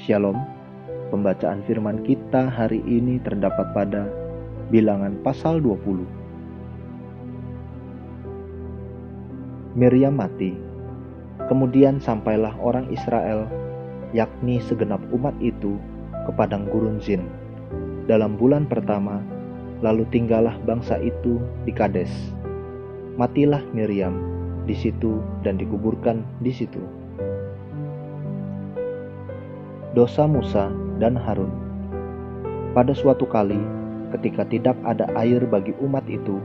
Shalom. Pembacaan firman kita hari ini terdapat pada Bilangan pasal 20. Miriam mati. Kemudian sampailah orang Israel, yakni segenap umat itu, ke padang gurun Zin dalam bulan pertama, lalu tinggallah bangsa itu di Kades. Matilah Miriam di situ dan dikuburkan di situ. Dosa Musa dan Harun. Pada suatu kali, ketika tidak ada air bagi umat itu,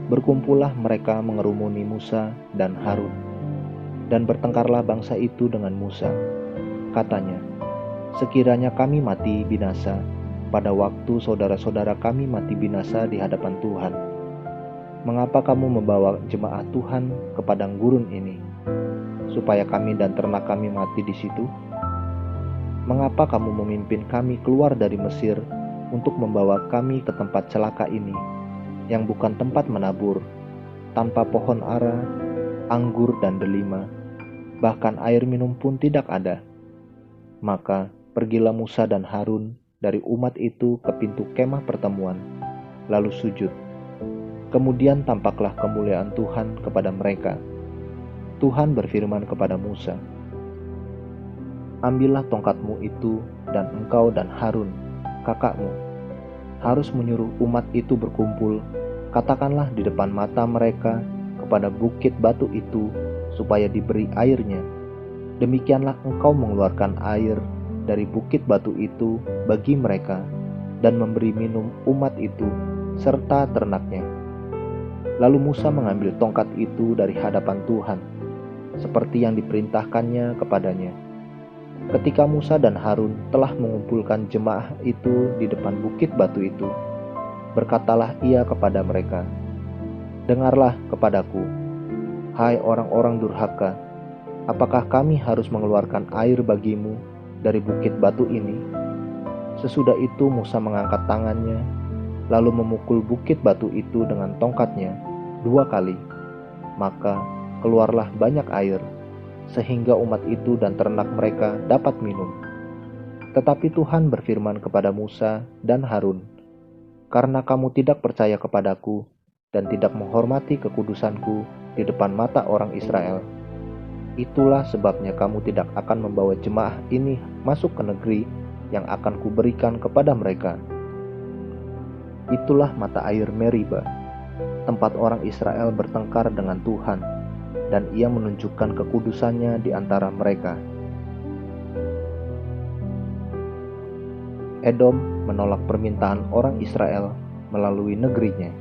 berkumpullah mereka mengerumuni Musa dan Harun. Dan bertengkarlah bangsa itu dengan Musa. Katanya, sekiranya kami mati binasa, pada waktu saudara-saudara kami mati binasa di hadapan Tuhan, mengapa kamu membawa jemaat Tuhan ke padang gurun ini, supaya kami dan ternak kami mati di situ? Mengapa kamu memimpin kami keluar dari Mesir untuk membawa kami ke tempat celaka ini, yang bukan tempat menabur, tanpa pohon ara, anggur dan delima, bahkan air minum pun tidak ada? Maka pergilah Musa dan Harun dari umat itu ke pintu kemah pertemuan, lalu sujud. Kemudian tampaklah kemuliaan Tuhan kepada mereka. Tuhan berfirman kepada Musa, ambillah tongkatmu itu, dan engkau dan Harun, kakakmu, harus menyuruh umat itu berkumpul. Katakanlah di depan mata mereka kepada bukit batu itu, supaya diberi airnya. Demikianlah engkau mengeluarkan air dari bukit batu itu bagi mereka, dan memberi minum umat itu, serta ternaknya. Lalu Musa mengambil tongkat itu dari hadapan Tuhan, seperti yang diperintahkannya kepadanya. Ketika Musa dan Harun telah mengumpulkan jemaah itu di depan bukit batu itu, berkatalah ia kepada mereka, dengarlah kepadaku, hai orang-orang durhaka, apakah kami harus mengeluarkan air bagimu dari bukit batu ini? Sesudah itu Musa mengangkat tangannya, lalu memukul bukit batu itu dengan tongkatnya 2 kali, maka keluarlah banyak air, sehingga umat itu dan ternak mereka dapat minum. Tetapi Tuhan berfirman kepada Musa dan Harun, karena kamu tidak percaya kepadaku dan tidak menghormati kekudusanku di depan mata orang Israel, itulah sebabnya kamu tidak akan membawa jemaah ini masuk ke negeri yang akan kuberikan kepada mereka. Itulah mata air Meriba, tempat orang Israel bertengkar dengan Tuhan, dan ia menunjukkan kekudusannya di antara mereka. Edom menolak permintaan orang Israel melalui negerinya.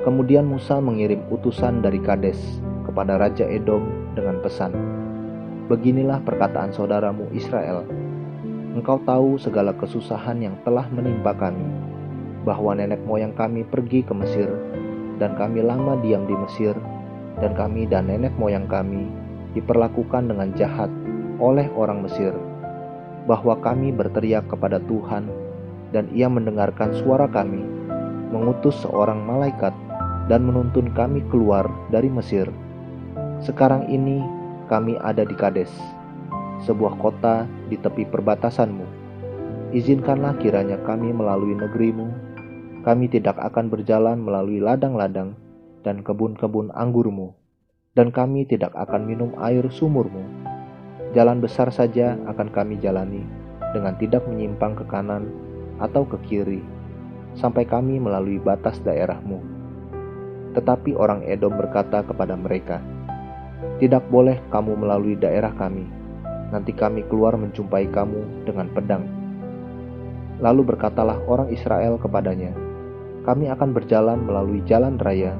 Kemudian Musa mengirim utusan dari Kades kepada Raja Edom dengan pesan, beginilah perkataan saudaramu Israel, engkau tahu segala kesusahan yang telah menimpa kami, bahwa nenek moyang kami pergi ke Mesir, dan kami lama diam di Mesir, dan kami dan nenek moyang kami diperlakukan dengan jahat oleh orang Mesir, bahwa kami berteriak kepada Tuhan, dan ia mendengarkan suara kami, mengutus seorang malaikat, dan menuntun kami keluar dari Mesir. Sekarang ini kami ada di Kades, sebuah kota di tepi perbatasanmu. Izinkanlah kiranya kami melalui negerimu. Kami tidak akan berjalan melalui ladang-ladang dan kebun-kebun anggurmu, dan kami tidak akan minum air sumurmu. Jalan besar saja akan kami jalani, dengan tidak menyimpang ke kanan atau ke kiri, sampai kami melalui batas daerahmu. Tetapi orang Edom berkata kepada mereka, tidak boleh kamu melalui daerah kami, nanti kami keluar menjumpai kamu dengan pedang. Lalu berkatalah orang Israel kepadanya, kami akan berjalan melalui jalan raya,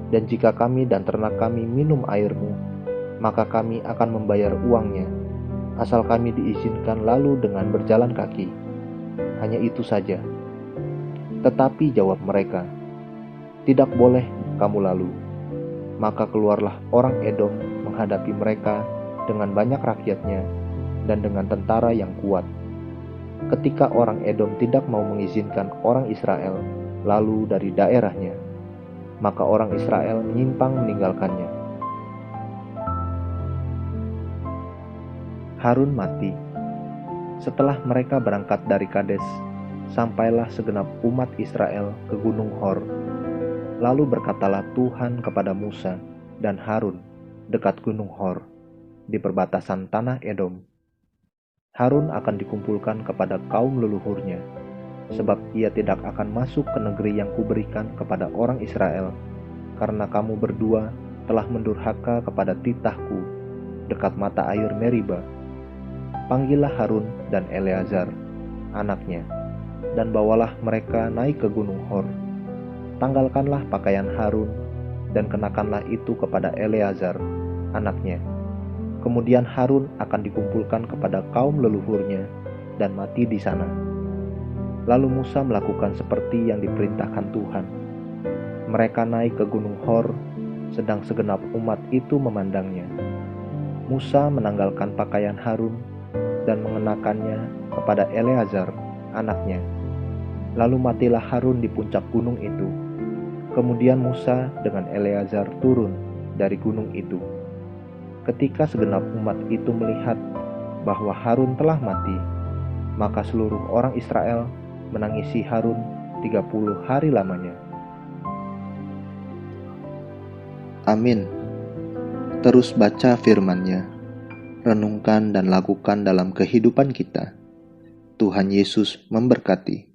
dan jika kami dan ternak kami minum airmu, maka kami akan membayar uangnya, asal kami diizinkan lalu dengan berjalan kaki. Hanya itu saja. Tetapi jawab mereka, tidak boleh kamu lalu. Maka keluarlah orang Edom menghadapi mereka dengan banyak rakyatnya dan dengan tentara yang kuat. Ketika orang Edom tidak mau mengizinkan orang Israel lalu dari daerahnya, maka orang Israel menyimpang meninggalkannya. Harun mati. Setelah mereka berangkat dari Kades, sampailah segenap umat Israel ke Gunung Hor. Lalu berkatalah Tuhan kepada Musa dan Harun dekat Gunung Hor, di perbatasan tanah Edom. Harun akan dikumpulkan kepada kaum leluhurnya, sebab ia tidak akan masuk ke negeri yang kuberikan kepada orang Israel, karena kamu berdua telah mendurhaka kepada titahku dekat mata air Meriba. Panggillah Harun dan Eleazar, anaknya, dan bawalah mereka naik ke Gunung Hor. Tanggalkanlah pakaian Harun dan kenakanlah itu kepada Eleazar, anaknya. Kemudian Harun akan dikumpulkan kepada kaum leluhurnya dan mati di sana. Lalu Musa melakukan seperti yang diperintahkan Tuhan. Mereka naik ke Gunung Hor, sedang segenap umat itu memandangnya. Musa menanggalkan pakaian Harun dan mengenakannya kepada Eleazar, anaknya. Lalu matilah Harun di puncak gunung itu. Kemudian Musa dengan Eleazar turun dari gunung itu. Ketika segenap umat itu melihat bahwa Harun telah mati, maka seluruh orang Israel menangisi Harun 30 hari lamanya. Amin. Terus baca firman-Nya, renungkan dan lakukan dalam kehidupan kita. Tuhan Yesus memberkati.